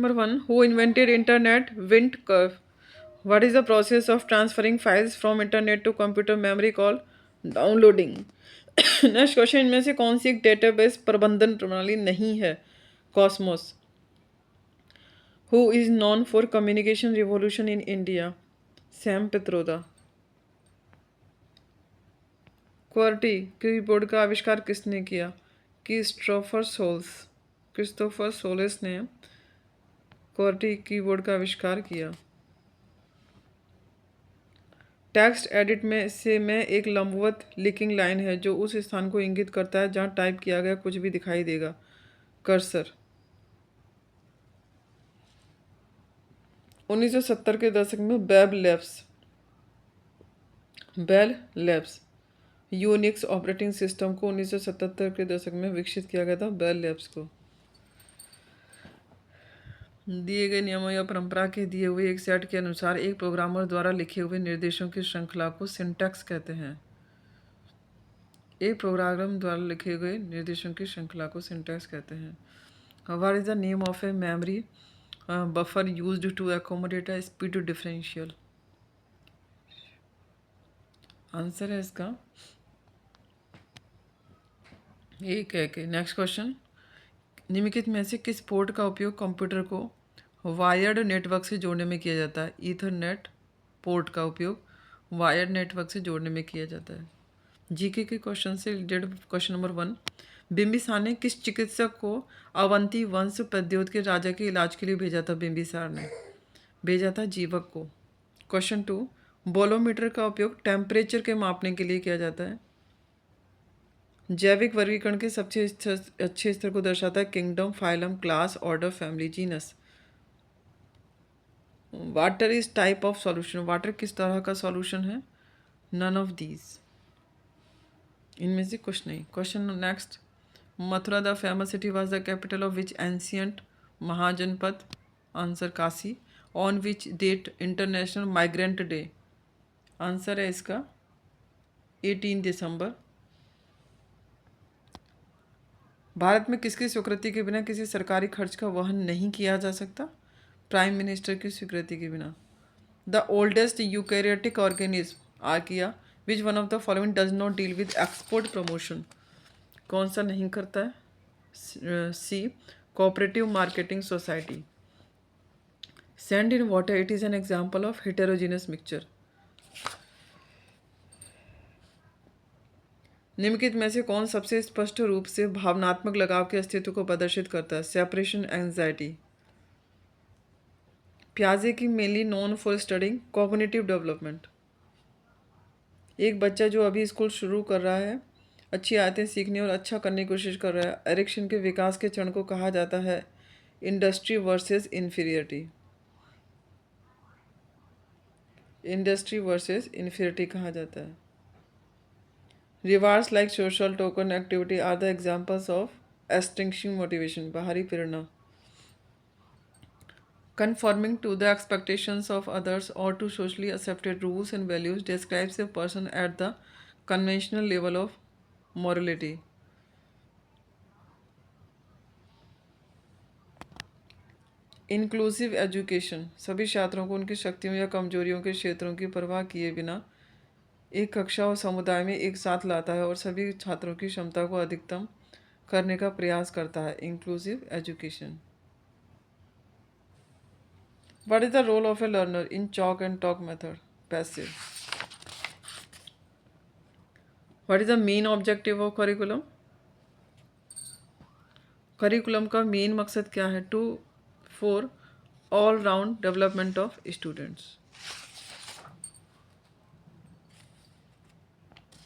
number one. Who invented internet? Vint Cerf. What is the process of transferring files from internet to computer memory called downloading? Next question, इनमें से कौन सी एक database प्रबंधन प्रणाली नहीं है? Cosmos. Who is non for communication revolution in India? Sam Pitroda. Corti keyboard का आविष्कार किसने किया? क्रिस्टोफर सोलेस ने क्वार्टी कीबोर्ड का आविष्कार किया. टेक्स्ट एडिट में एक लंबवत लिंकिंग लाइन है जो उस स्थान को इंगित करता है जहां टाइप किया गया कुछ भी दिखाई देगा. कर्सर. 1970 के दशक में Bell Labs Unix operating system को 1977 के दशक में विकसित किया गया था. बेल लैब्स को दिए गए नियमों या परंपरा के दिए हुए एक सेट के अनुसार एक प्रोग्रामर द्वारा लिखे हुए निर्देशों की श्रृंखला को सिंटैक्स कहते हैं. एक प्रोग्राम द्वारा लिखे गए निर्देशों की श्रृंखला को सिंटैक्स कहते हैं. What is the name of a memory buffer used to accommodate a speed differential? Answer है इसका एक है कि. नेक्स्ट क्वेश्चन, निम्नलिखित में से किस पोर्ट का उपयोग कंप्यूटर को वायर्ड नेटवर्क से जोड़ने में किया जाता है? ईथरनेट पोर्ट का उपयोग वायर्ड नेटवर्क से जोड़ने में किया जाता है. जीके के क्वेश्चन से रिलेटेड क्वेश्चन नंबर 1. बिंबिसार ने किस चिकित्सक को अवंती वंश प्रद्योत के राजा के इलाज के लिए भेजा था? बिंबिसार ने भेजा था जीवक को. क्वेश्चन 2. बोलोमीटर का उपयोग टेम्परेचर के मापने के लिए किया जाता है. जैविक वर्गीकरण के सबसे अच्छे स्तर को दर्शाता है. Kingdom, phylum, class, order, family, genus. Water is type of solution. Water किस तरह का सॉल्यूशन है? None of these. इनमें से कुछ नहीं. Question next, Mathura the famous city was the capital of which ancient Mahajanapada? Answer Kashi. On which date international migrant day? Answer है इसका 18 दिसंबर. भारत में किसकी स्वीकृति के बिना किसी सरकारी खर्च का वहन नहीं किया जा सकता? प्राइम मिनिस्टर की स्वीकृति के बिना. The oldest eukaryotic organism archaea. Which one of the following does not deal with export promotion? कौन सा नहीं करता है? C cooperative marketing society. Sand in water, it is an example of heterogeneous mixture. निम्नलिखित में से कौन सबसे स्पष्ट रूप से भावनात्मक लगाव के अस्तित्व को प्रदर्शित करता है? Separation anxiety. प्याजे की mainly known for studying cognitive development. एक बच्चा जो अभी स्कूल शुरू कर रहा है, अच्छी आदतें सीखने और अच्छा करने की कोशिश कर रहा है, एरिक्सन के विकास के चरण को कहा जाता है industry versus inferiority. Industry versus inferiority कहा जाता है. Rewards like social token activity are the examples of extinction motivation. बाहरी प्रेरणा. Conforming to the expectations of others or to socially accepted rules and values describes a person at the conventional level of morality. Inclusive education. सभी छात्रों को उनकी शक्तियों या कमजोरियों के क्षेत्रों की परवाह किए बिना एक कक्षा और समुदाय में एक साथ लाता है और सभी छात्रों की क्षमता को अधिकतम करने का प्रयास करता है. Inclusive education. What is the role of a learner in chalk and talk method? Passive. What is the main objective of curriculum? Curriculum का मेन मकसद क्या है? To for all round development of students.